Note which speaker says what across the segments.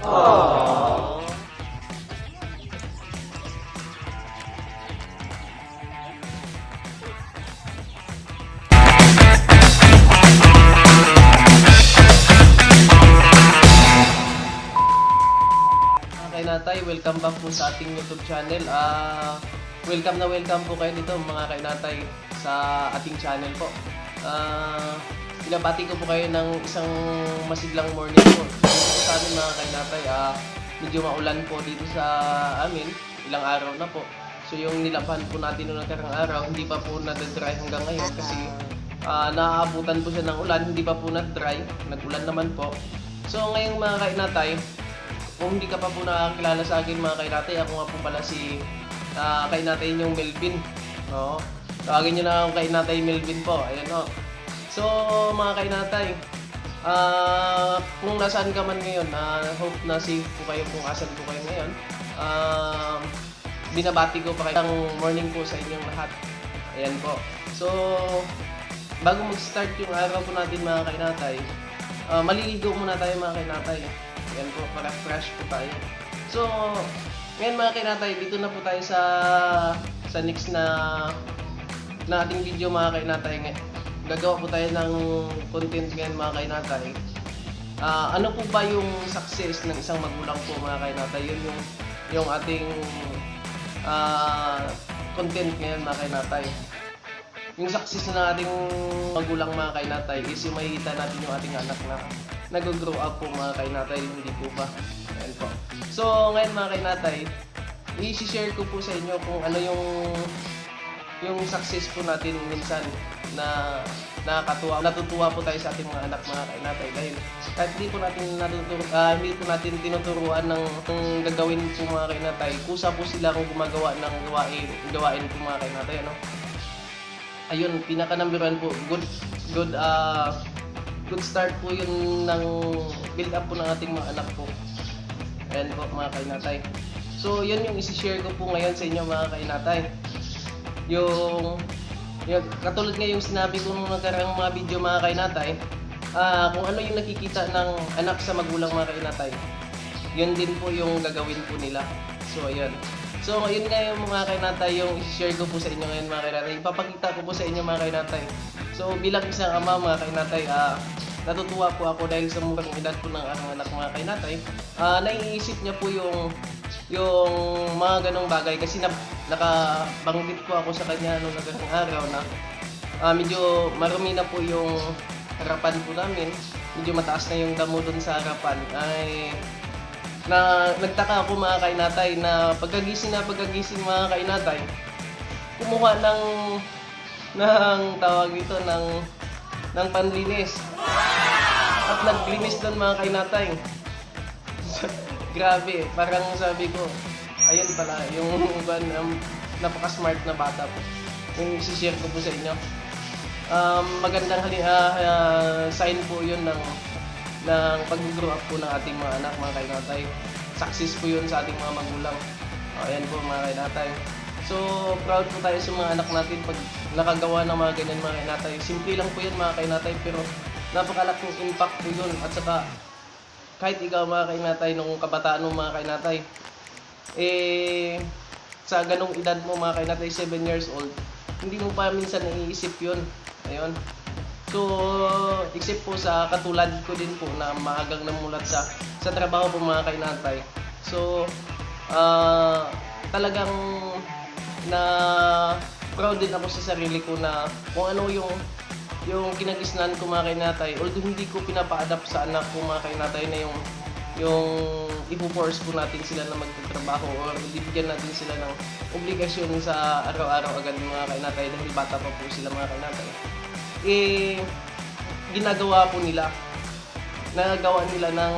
Speaker 1: Aww.
Speaker 2: Okay Natay, welcome back po sa ating YouTube channel. Welcome po kayo dito mga kainatay sa ating channel po. Pinabati ko po kayo ng isang masiglang morning po. Dito po sa amin mga kainatay, medyo maulan po dito sa amin, ilang araw na po. So yung nilaban po natin noong nakarang araw, hindi pa po na-dry hanggang ngayon kasi naaabutan po siya ng ulan, hindi pa po na-dry, nag-ulan naman po. So ngayong mga kainatay, kung hindi ka pa po nakakilala sa akin mga kainatay, ako nga po pala si kainatay yung Melvin. No? Tawagin nyo na akong kainatay Melvin po. Ayan o. So mga kainatay, kung nasaan ka man ngayon, hope na safe po kayo kung asan po kayo ngayon. Binabati ko pa kayo ng morning po sa inyong lahat. Ayan po. So bago mag-start yung araw po natin mga kainatay, maliligo muna tayo mga kainatay. Yan po, para fresh po tayo. So, ngayon mga kainatay, dito na po tayo sa next na ating video mga kainatay. Gagawa po tayo ng content ngayon mga kainatay. Ano po ba yung success ng isang magulang po mga kainatay? Yun yung ating content ngayon mga kainatay. Yung success na ating magulang mga kainatay is yung makikita natin yung ating anak na nag-grow up po mga kainatay, hindi po ba? Ayan po. So ngayon mga kainatay, i-share ko po sa inyo kung ano yung success po natin minsan na natutuwa po tayo sa ating mga anak mga kainatay dahil kahit hindi po natin tinuturuan ng gagawin po mga kainatay, kusa po sila kung gumagawa ng gawain po mga kainatay, ano? Ayun, pinaka number 1 po, good start po yun ng build up po ng ating mga anak po. Ayan po mga kainatay. So yun yung isi-share ko po ngayon sa inyo mga kainatay. Yung katulad nga yung sinabi ko nung nakarang mga video mga kainatay, kung ano yung nakikita ng anak sa magulang mga kainatay, yun din po yung gagawin po nila. So ayan. So ngayon nga yung mga kainatay, yung isi-share ko po sa inyo ngayon mga kainatay. Ipapakita ko po sa inyo mga kainatay. So bilang isang ama mga kainatay, natutuwa po ako dahil sa murang edad po ng aking anak mga kainatay. Naiisip niya po yung mga ganong bagay kasi nakabanggit po ako sa kanya nung nagarang araw na medyo marumi na po yung harapan po namin. Medyo mataas na yung damo dun sa harapan. Nagtaka ako mga kainatay na pagkagising mga kainatay, kumuha ng tawag ito ng panlinis. At naglinis doon mga kainatay. Grabe, parang sabi ko, ayun pala, yung napaka-smart na bata po. Yung isi-share ko po sa inyo. Magandang sign po yun ng pag-grow up po ng ating mga anak mga kainatay. Success po yun sa ating mga magulang. Ayan po mga kainatay. So, proud po tayo sa mga anak natin pag nakagawa ng mga ganyan mga kainatay. Simple lang po yan mga kainatay pero napakalaking impact po yun. At saka, kahit ikaw mga kainatay, nung kabataan mo mga kainatay, sa ganong edad mo mga kainatay, 7 years old, hindi mo pa minsan naiisip yun. Ayun. So, except po sa katulad ko din po na maagang namulat sa trabaho po mga kainatay. So, talagang na proud din ako sa sarili ko na kung ano yung kinagisnan ko mga kainatay. Although hindi ko pinapa-adapt sa anak ko mga kainatay na yung ipo-force po natin sila na magtatrabaho or bibigyan natin sila ng obligasyon sa araw-araw agad mga kainatay dahil bata pa po sila mga kainatay. Ginagawa po nila. Nagawa nila ng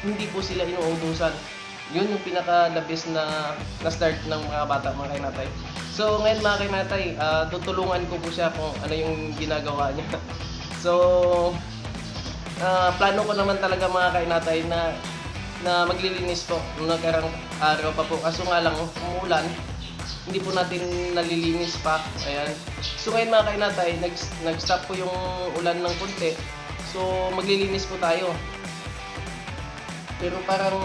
Speaker 2: hindi po sila inuutusan. Yun yung pinaka-the best na start ng mga bata mga kainatay. So ngayon mga kainatay, tutulungan ko po siya kung ano yung ginagawa niya. So plano ko naman talaga mga kainatay na maglilinis po nung nakarang araw pa po. Kaso nga lang umuulan, hindi po natin nalilinis pa. Ayan. So ngayon mga kainatay, nag-stop po yung ulan ng konti. So maglilinis po tayo. Pero parang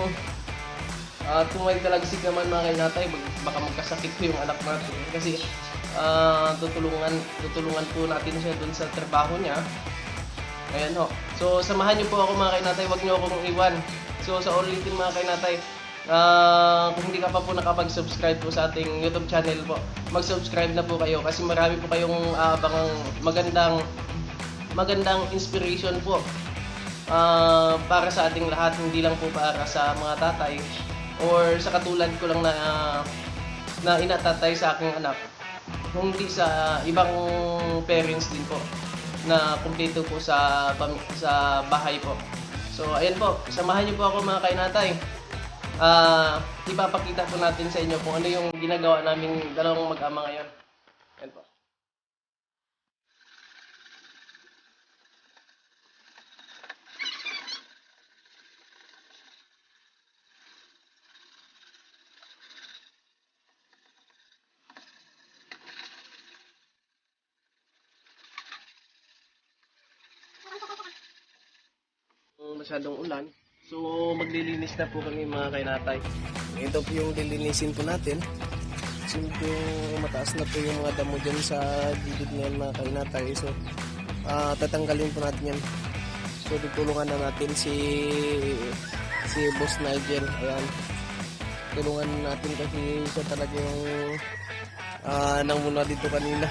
Speaker 2: kung may dalagsik naman mga kainatay, baka magkasakit po yung anak natin. Kasi tutulungan po natin siya dun sa trabaho niya. Ayan ho. So samahan niyo po ako mga kainatay, wag niyo akong iwan. So sa ulitin mga kainatay, kung hindi ka pa po nakapag-subscribe po sa ating YouTube channel po, mag-subscribe na po kayo kasi marami po kayong abangang magandang inspiration po para sa ating lahat, hindi lang po para sa mga tatay or sa katulad ko lang na inatatay sa aking anak, kundi sa ibang parents din po na kumpleto po sa bahay po. So ayan po, samahan niyo po ako mga kainatay. Ipapakita po natin sa inyo kung ano yung ginagawa naming dalawang mag-ama ngayon. Ayan po. Masyadong ulan. So maglilinis na po kami mga kainatay. Ito po yung lilinisin po natin. So mataas na po yung mga damo dyan sa gilid ngayon mga kainatay. So tatanggalin po natin yan. So tutulungan na natin si Boss Nigel. Ayan. Tulungan natin kasi siya talaga yung nanguna dito kanina.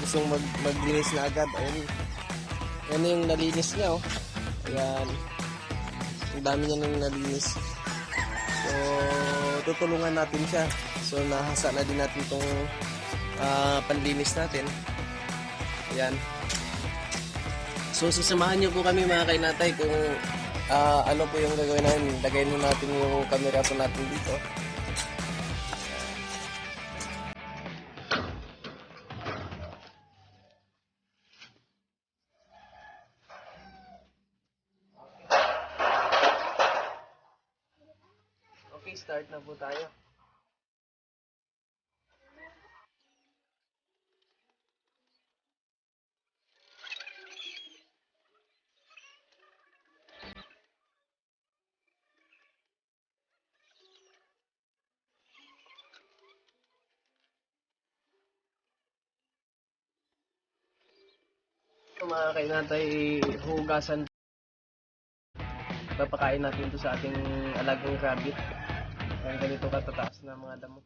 Speaker 2: Gustong maglinis na agad. Ayan. Yan yung nalinis niya, oh. Ayan. Ang dami niya nang nalinis. So, tutulungan natin siya. So, nahasa na din natin itong panlinis natin. Ayan. So, sasamahan niyo po kami mga kainatay kung ano po yung gagawin natin. Lagay mo natin yung camera po natin dito. Okay, start na po tayo. Mga kainatay, hugasan. Papakain natin ito sa ating alagang rabbit. Ayan, ganito katataas na mga damo.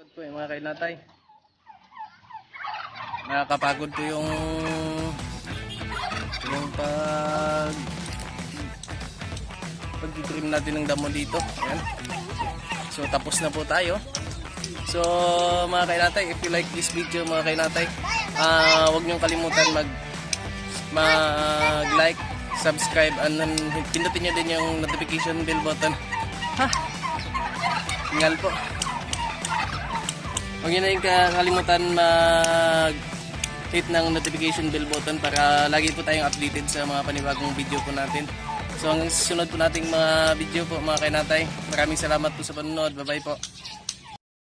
Speaker 2: Pagod po mga kainatay. Nakakapagod po yung pag-trim natin ng damo dito. Ayan. So tapos na po tayo. So mga kainatay, if you like this video mga kainatay, huwag niyong kalimutan mag-like, subscribe, and pindutin niyo din yung notification bell button. Tingnan po. Huwag niyo na yung kalimutan mag-hit ng notification bell button para lagi po tayong updated sa mga panibagong video po natin. So hanggang susunod po nating mga video po mga kainatay. Maraming salamat po sa panonood. Bye bye po.